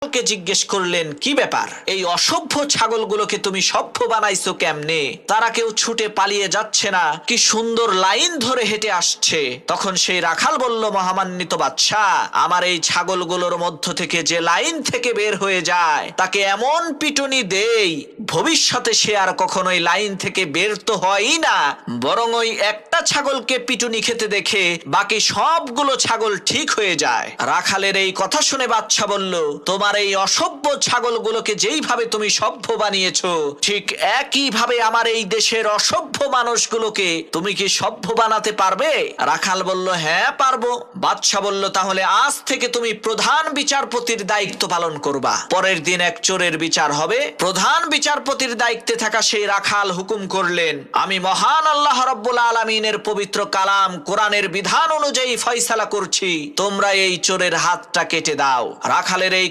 কে জিজ্ঞেস করলেন, কি ব্যাপার, এই অসভ্য ছাগলগুলোকে তুমি সভ্য বানাইছো কেমনে? তারা কেউ ছুটে পালিয়ে যাচ্ছে না, কি সুন্দর লাইন ধরে হেঁটে আসছে। তখন সেই রাখাল বলল, মহামান্বিত বাদশাহ, আমার এই ছাগলগুলোর মধ্য থেকে যে লাইন থেকে বের হয়ে যায় তাকে এমন পিটুনি দেই, ভবিষ্যতে সে আর কখনোই লাইন থেকে বের তো হয়ই না, বরং ওই একটা ছাগলকে পিটুনি খেতে দেখে বাকি সবগুলো ছাগল ঠিক হয়ে যায়। রাখালের এই কথা শুনে বাদশা বলল, তোমার এই অসভ্য ছাগলগুলোকে যেইভাবে তুমি সভ্য বানিয়েছো, ঠিক একই ভাবে আমার এই দেশের অসভ্য মানুষগুলোকে তুমি কি সভ্য বানাতে পারবে? রাখাল বলল, হ্যাঁ পারবো। বাদশা বলল, তাহলে আজ থেকে তুমি প্রধান বিচারপতির দায়িত্ব পালন করবা। পরের দিন এক চোরের বিচার হবে। প্রধান বিচারপতির দায়িত্বে থাকা সেই রাখাল হুকুম করলেন, আমি মহান আল্লাহ রাব্বুল আলামিনের পবিত্র কালাম কোরআনের বিধান অনুযায়ী ফয়সালা করছি, তোমরা এই চোরের হাতটা কেটে দাও। রাখালের এই